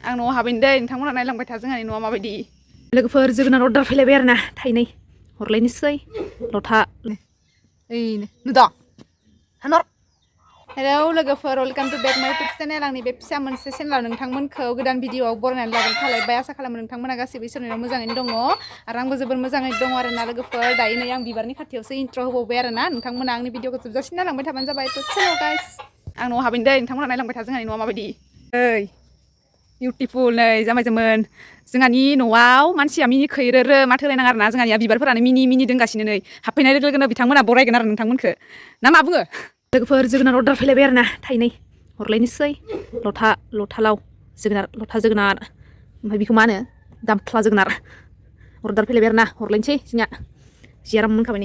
आं न'आव हाबैनो दै नोंथांमोना नायलांबाय था जोंहानि न'आ माबायदि लोगोफोर जोगोनार अर्डार फैलायबाय आरोना थाइनै हरलायनोसै लथा ओइनो नुद' हानर हेलौ लोगोफोर वेलकाम टु बेक माय इउटुब चेनेल आंनि बे फिसा मोनसे चेनेलाव नोंथांमोनखौ गोदान भिडिअआव बरायनानै लाबोनो खालायबाय आसा खालामो नोंथांमोना गासैबो इसोरनि उनाव मोजाङैनो दङ आरो आंबो जोबोर मोजाङै दङ आरोना लोगोफोर दायो नै आं बिबारनि खाथियावसो इन्ट्र होबावबाय आरोना नोंथांमोना आंनि भिडिअखौ जोबजासिम नायलांबाय थाबानो जाबाय थ' चेल गाइस आं न'आव हाबैनो दै नोंथांमोना नायलांबाय था जोंहानि न'आ माबायदि ओइ बिउटिफुल नै जामायजोमोन जोंहानि न'आव मानसिया मिनि खैरोरो माथो होलायनाङा आरोना जोंहानिया बिबारफोरानो मिनि दोंगासिनो नै हाबफैनाय लोगो लोगोनो बिथांमोना बरायगोन आरो नोंथांमोनखौ ना मा बुङो लोगोफोर जोगोनार अर्डार फैलायबाय आरोना थाइनै हरलायनोसै लथा लाव जोगोनार लथा जोगोनार ओमफ्राय बेखौ मा होनो दामफ्ला जोगोनार अर्डार फैलायबाय आरोना हरलायनोसै जोंनिया जि आराम मोनखाबाय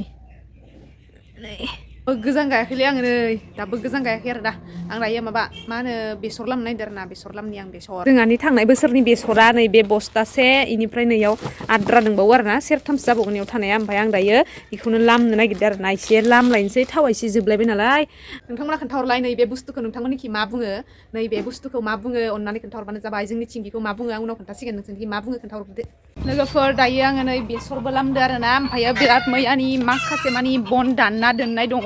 नै गोजान गायाखैलै आङो नै दाबो गोजान गायाखै आरो दा आं दायो माबा मा होनो बेसर लामनो नागिरदों आरोना बेसर लामनि आं बेसर जोंहानि थांनाय बोसोरनि बेसरा नै बे बस्थासे इनिफ्राय नैयाव आद्रा दंबावो आरोना सेरथामसो जाबावगोन इयाव थानाया ओमफ्राय आं दायो बेखौनो लामनो नागिरदों आरोना एसे लामलायनोसै थावा एसे जोबलायबाय नालाय नोंथांमोना खोन्थाहरलाय नै बे बुस्थुखौ नोंथांमोननिखि मा बुङो नै बे बुस्थुखौ मा बुङो अननानै खोन्थाहरबानो जाबाय जोंनिथिं बेखौ मा बुङो आं उनाव खोन्थासिगोन नोंसोरनिखि मा बुङो खोन्थाहरदो लोगोफोर दायो आङो नै बेसरबो लामदो आरोना ओमफ्राय बिराद मैयानि माखासे मानि बन दानना दोननाय दङ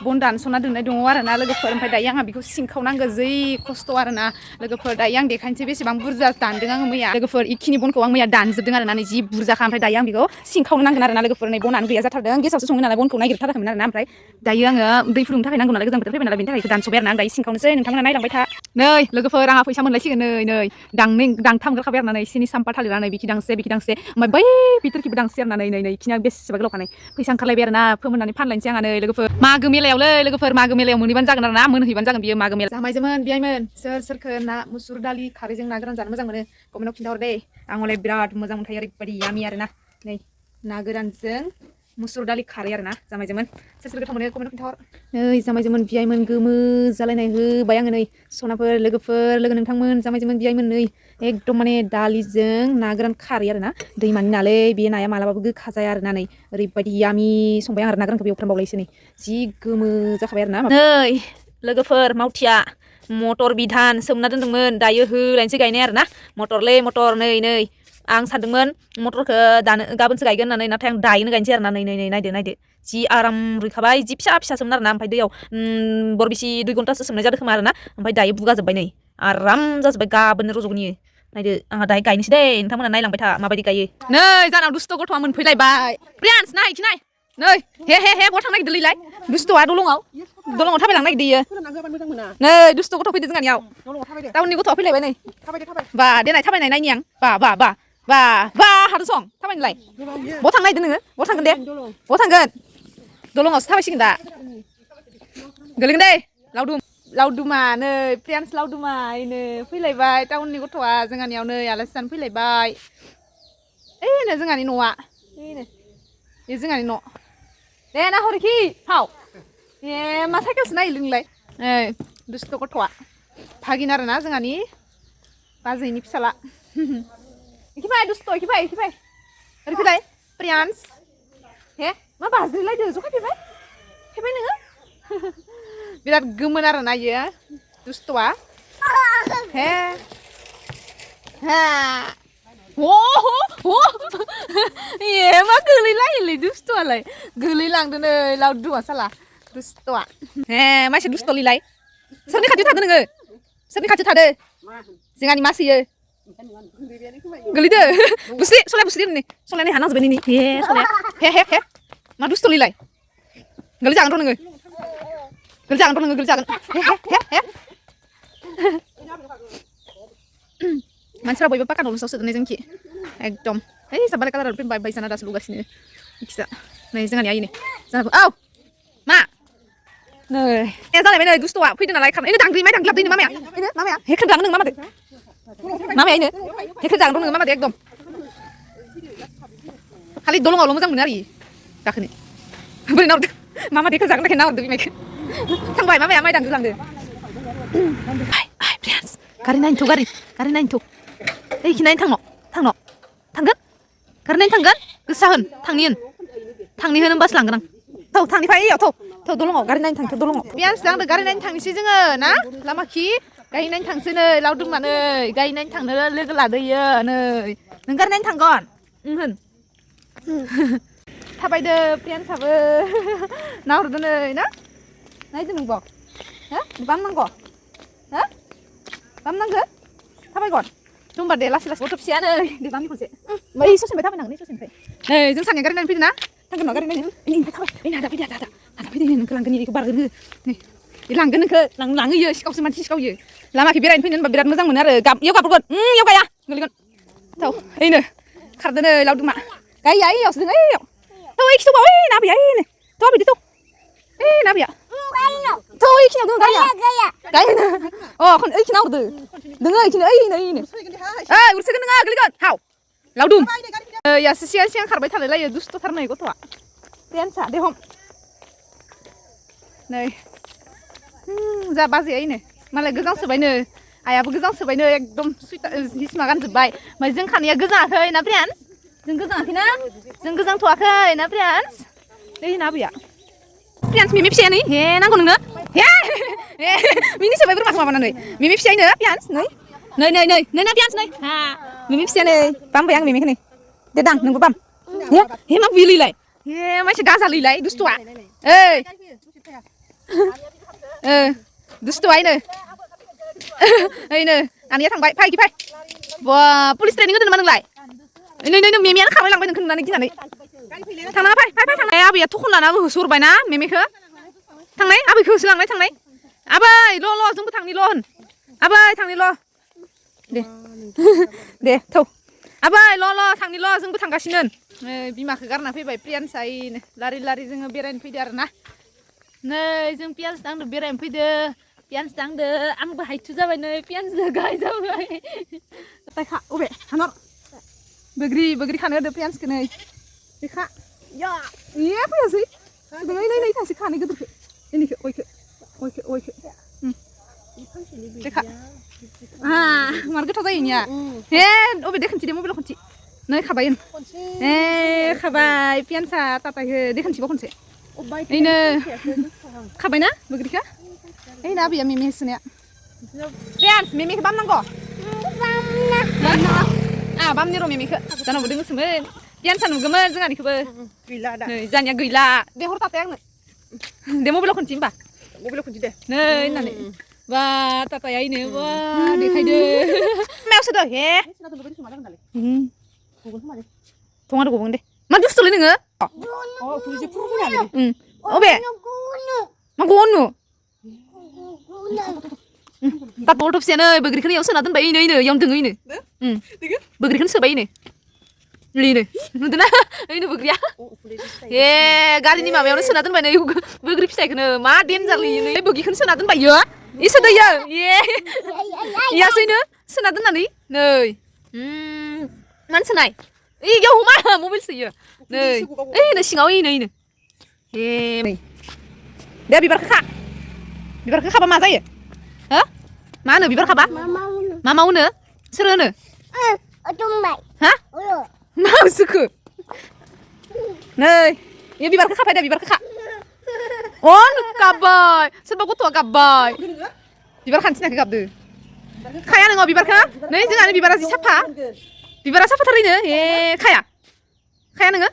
बन दानस'ना दोननाय दङ आरोना लोगोफोर ओमफ्राय दायो आंहा बेखौ सिंखावनांगौ जै खस्थ' आरोना लोगोफोर दायो आं देखायनोसै बेसेबां बुरजा दानदों आङो मैया लोगोफोर इखिनि बनखौ आं मैया दानजोबदों आरोना नै जि बुरजाखा ओमफ्राय दायो आं बेखौ सिंखावनो नांगोन आरोना लोगोफोर नै बनानो गैया जाथारदों गेसावसो सङो नालाय बनखौ नागिरथाराखैमोन आरोना ओमफ्राय दायो आङो दै फुदुंनो थाखाय नांगौ नालाय गोजां बोथोर फैबाय नालाय बेनि थाखाय दानस'बाय आरोना आं दायो सिंखावनोसै नोंथांमोना नायलांबाय था नै लोगोफोर आंहा फैसा मोनलायसिगोन नै दांथाम ओंखारखाबाय आरोना नै सिनि साम्फा थालिरा नै बिखि दांसे ओमफ्राय बै बिथोरखिबो दांसे आरोना नै इखिनिया बेसेबा गोलावखानाय फैसा ओंखारलायबाय आरोना फोमोननानै फानलायनोसै आङो नै लोगोफोर मागो मेलायावलै लोगोफोर मागो मेलायाव मोनहैबानो जागोन आरोना मोनहैबानो जागोन बियो मागो मेला जामायजोमोन बियायमोन सोरखौ ना मुसुर दालि खारैजों ना गोरान जानो मोजां मोनो कमेन्टआव खिन्थाहर दे आं हले बिराद मोजां मोनखायो ओरैबायदि यामि आरोना नै ना गोरानजों मुसुर दालि खारै आरोना जामायजोमोन सोर गोथाव मोनो कमेन्टआव खिन्थाहर नै जामायजोमोन बियायमोन गोमो जालायनाय होबाय आङो नै सनाफोर लोगो नोंथांमोन जामायजोमोन बियायमोन नै एकदम माने दालिजों ना गोरान खारै आरोना दैमानि नालै बे नाया मालाबाबो गोखा जाया आरोना नै ओरैबायदि यामि संबाय आं आरो ना गोरानखौ एवफ्रामबावलायसै नै जि गोमो जाखाबाय आरोना नै लोगोफोर मावथिया मटर बिधान सोमना दोन्दोंमोन दायो होलायनोसै गायनाय आरोना मटरलै मटर नै आं सानदोंमोन मटरखौ गाबोनसो गायगोन होननानै नाथाय आं दायोनो गायनोसै आरोना नै नायदो जि आराम रुइखाबाय जि फिसा सोमोन आरोना ओमफ्राय दैयाव बरबिसि 2 घन्टासो सोमनाय जादों खोमा आरोना ओमफ्राय दायो बुगाजोब्बाय नै आराम जाजोब्बाय गाबोननो रज'गोन इयो नायदो आंहा दाहाय गायनोसै दे नोंथांमोना नायलांबाय था माबायदि गायो नै जानाव दुस्थ' गथ'आ मोनफैलायबाय प्रियान्स नाय इखि नाय नै हे बहा थांनो नागिरदोंलै दुस्थ'आ दलङाव थाबायलांनो नागिरदों इयो नै दुस्थ' गथ' फैदो जोंहानियाव टाउननि गथ'आ फैलायबाय नै बा देनाय थाबायनाय नायनि आं बा हादो सं थाबायनोलाय बहा थांनो नागिरदों नोङो बहा थांगोन दे बहा थांगोन दलङावसो थाबायसिगोन दा गोलैगोन दे लावदुमा नै प्रियान्स लावदुमा इनो फैलायबाय टाउननि गथ'आ जोंहानियाव नै आलासि जानो फैलायबाय ओइनो जोंहानि न'आ ओइनो बे जोंहानि न' दे नाहरखि फाव मा साइकेलसो नागिरदों नोंलाय नै दुस्थ' गथ'आ भागिन आरोना जोंहानि बाजैनि फिसाला इखि फै दुस्थ' इखि फै ओरै फैलाय प्रियान्स हे मा बाज्रिलायदो जखायफैबाय फैबाय नोङो बिराद गोमोन आरोना इयो दुस्थ'आ हे मा गोलैलायोलै दुस्थ'आलाय गोलैलांदो नै लावदुमा साला दुस्थ'आ हे मासे दुस्थ'लिलाय सोरनि खाथियाव थादो नोङो सोरनि खाथियाव थादो जोंहानि मासैयो गोलैदो बुस्रि सलाया हानांजोबबाय नोंनि हे सलाया हे मा दुस्थ'लिलाय गोलैजागोनथ' नोङो गोलैजागोन हे मानसिफ्रा बयबो पाका न'लुसाव सोदों जोंखि एकदम ओइ जाबालाय कालार फैबाय बायसाना दासो लुगासिनो इखिजा नै जोंहानि आइनि जोंहाबो औ मा नै जालायबाय नै दुस्थ'आ फैदो नालाय खारनो दांग्रि लाबदो मामाया हेख्रेब जागोन नों मामादो मामाया हेख्रेब जागोन नोङो मामादो एकदम खालि दलङावल' मोजां मोनो आरो गाखोनो बोरै नाहरदो मामादो हेख्रेब जागोन नाहरदो बिमाइखो थांबाय मामाया माइ दांग्रोलांदो प्रियान्स गारि नायनोथ' ओइखि नायनो थांगोन गारि नायनो थांगोन गोसा होन थांनि होन होनबासो लांगोन आं थौ थांनिफ्राय ओइयाव थौ दलङाव गारि नायनो थांथ' दलङाव प्रियान्स आंदो गारि नायनो थांनोसै जोङो ना लामाखि गायनानै थांसै नै लावदुमा नै गायनानै थांनो लोगो लादोयो नै नों गायनानै थांगोन होन थाबायदो प्रियान्साबो नाहरदो नै ना नायदो नोंबो हो बाम नांगौ हो बाम नांगो थाबायगोन होमबा दे लासै लासै गथ' फिसाया नै दे बामनि खनसे बै ससेनिफ्राय थाबायनांगोन ससेनिफ्राय नै जों सानैया गारि नायनो फैदों ना थांगोन ना गारि नायनो इनिफ्राय थाबाय नै आदा फैदो आदा फैदो नोंखौ लांगोन इखौ बारगोन नै लांगोन नोंखौ लाङोयो सिखावसो मानसि सिखावयो लामाखै बेरायनो फैनो होनबा बिराद मोजां मोनो आरो इयाव गाबगोन इयाव गाया गोलैगोन थौ ओइनो खारदो नै लावदुमा गायया इयावसो दङ इयाव थौ ओइ खिथौबा ओइ नाबिया ओइनो थौ बिदि थौ ओइ नाबिया थौ ओइखिनियाव दङ गारिया गायनो अ ओइखिना हरदो दोङो ओइखिनो ओइनो उरसोगोन नोङो गोलैगोन हाव लावदुम यासो सिगां सिगां खारबाय थालायलायो दुस्थ'थार नै गथ'आ प्रियान्सा दे हम नै जा बाजैया इनो मालाय गोजां सोबायनो आइयाबो गोजां सोबायनो एकदम सुइटार हिसमा गानजोब्बाय ओमफ्राय जों खानैया गोजाङाखै ना प्रियान्स जों गोजाङाखै ना जों गोजांथ'वाखै ना प्रियान्स नै ना आबैया प्रियान्स मिमि फिसाया नै हे नांगौ नोंनो हे मिनि सोबाय बोरमाखौ माबानानै मिमि फिसायनो प्रियान्स नै ना प्रियान्स नै हा मिमि फिसाया नै बामबाय आं मिमिखौ नै दे दां नोंबो बाम हे मा बुयोलैलाय हे मानसि गाजालैलाय दुस्थ'आ ओइ दुस्थ'आ ओइनो आनैया थांबाय फै फै बा पुलिस ट्रेनिं होदों नामा नोंलाय नै मेमियानो खारबाय लांबाय नोंखौ नुनानै गिनानै थांनाङा फै थांनाय आबैया थखन लानाबो होसोहरबायना मेमिखौ थांनाय आबैखौ होसोलांनाय थांनाय आबै ल' जोंबो थांनि ल' होन आबै थांनि ल' दे थौ आबै ल' थांनि ल' जोंबो थांगासिनो बिमाखौ गारना फैबाय प्रियान्सा इनो लारि लारि जोङो बेरायनो फैदो आरो ना नै जों पियान्स दांदो बेरायनो फैदो पियान्स दांदो आंबो हाइथु जाबाय नै पियान्सजों गाय जाबाय खा अबे हानर बोग्रि खानो होदो पियान्सखौ नै बेखा या ए फैयासै नै थांसै खानै गोदोरखौ इनिखौ अयखौ देखा मार गोथाव जायो इनिया हे अबे दे खनसे दे मबाइलाव खनसे नै खाबाय ए खाबाय पियान्सा तातायहो दे खनसेबाव खनसे इनो खाबायना बोग्रिखा ओइ ना आबैया मिमि होसोनाया प्रियान्स मिमिखौ बाम नांगौ बामनि र' मिमिखौ जानावबो दोङोसोमोन पियान्सा नुगौमोन जोंहानिखौबो गैला दा नै जोंहानिया गैला दे हर ताताय आंनो दे मबाइलाव खनसे होमबा मबाइलाव खनसे दे नै होननानै बा ताताया इनो बा देखायदो मायाव सोदो हे थङानो गगोन दे मा दुस्थ'लै नोङो अबे मा गनो दा बड' फिसायानो बोग्रिखौनो इयाव सोना दोनबाय इनो इयावनो दोङो इनो बोग्रिखौनो सोबाय इनो नुदोंना इनो बोग्रिया ए गारिनि माबायावनो सोना दोनबाय नै बोग्रि फिसाइखौनो मा देन्जारलै नै बोग्रिखौनो सोना दोनबाय इयो इसोदो इयो ए इयासैनो सोना दोननानै नै मानो सोनाय इयाव हमा मबाइल सोयो नै ओइनो सिङाव इनो ए नै दे बिबारखौ खाबा मा जायो हो मा होनो बिबार खाबा मा मावनो सोर होनो हा मा उसुखो नै बे बिबारखौ खाबाय दे बिबारखौ खा गाबबाय सोरबा गथ'आ गाबबाय बिबार खानथिनाखौ गाबदो खाया नोङो बिबारखौ नै जोंहानि बिबारा जि साफा बिबारा साफाथारैनो ए खाया नोङो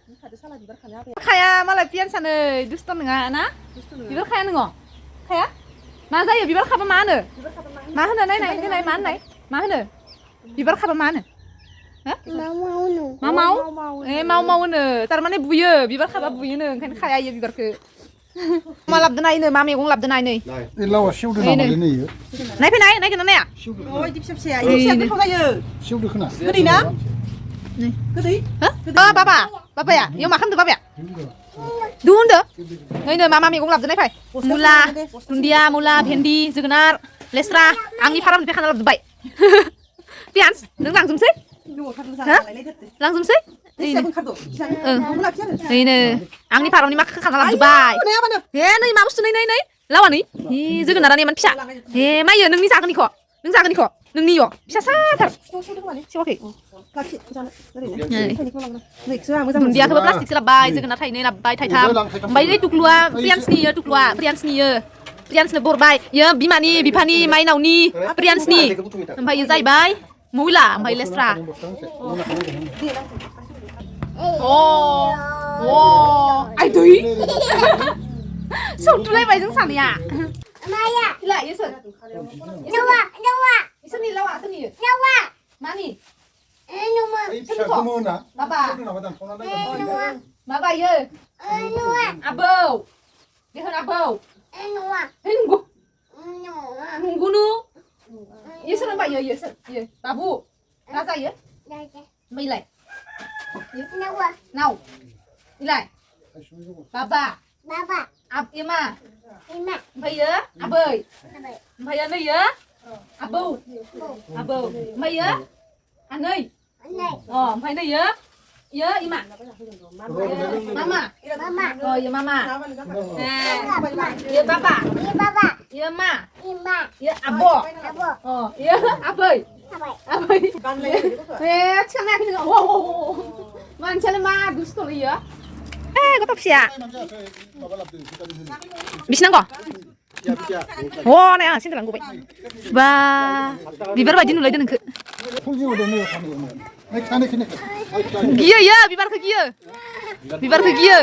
खाया मालाय पियान्सानो दुस्थ' नङा ना बिबार खाया नोङो खाया मा जायो बिबार खाबा मा होनो नायनाय मा होनो बिबार खाबा मा होनो माव ए माव होनो थारमाने बुयो बिबार खाबा बुयोनो ओंखायनो खाया इयो बिबारखौ मा लाबदो नायनो मा मैगं लाबदो नायनै लावा सेवदो नामालै नै नायफैनाय नायगोन ना नाया इदि फिसा फिसाया गोथाव जायो सेवदो खोना गोदै ना गोदै बाबाया इयाव मा खालामदो बाबाया दुन्दो नैनो मा मैगं लाबदो नायफाय मुला दुन्दिया मुला भेन्दि जोगोनार लेस्रा आंनि फारामनिफ्राय खाना लाबोजोब्बाय पियान्स नों लांजोबसै लांजोबसै नैनो आंनि फारामनि मा खाना लाबोजोब्बाय हे नै मा बुस्थु नै लावा नै जोगोनारानो इमान फिसा हे मायो नोंनि जागोननिखौ नोंनि इयो फिसा साथार सेवाखै दुन्दियाखौबो प्लास्टिकसो लाबबाय जोगोनार थाइनै लाबबाय थाइथाम ओमफ्राय नै टुक्लुआ प्रियान्सनि इयो प्रियान्सनो बरबाय इयो बिमानि बिफानि माइनावनि प्रियान्सनि ओमफ्राय इयो जाहैबाय महिला ओमफ्राय लेस्रा आइ दै सौथुलायबाय जों सानैया इला इसोर इसोरनि लावा सोरनि मानि बाबा माबा इयो आबौ देहोन आबौ नंगौ नंगौनु इयो सोर होनबा इयो इयो बाबु राजा इयो ओमफ्राय इलाय नाव इलाय बाबा इयो मा ओमफ्राय इयो आबै ओमफ्राय नै इयो आबौ ओमफ्राय इयो आनै ओमफ्राय नै इयो इमा mama oh iya mama iya bapa iya ma iya abo oh iya abai siapa yang ini wow mancalnya mah dusto iya kau top siap bisa nggak wah nih sini telang gue bah bibar baju nulai deh nengke Giya ya, bibar ke giya.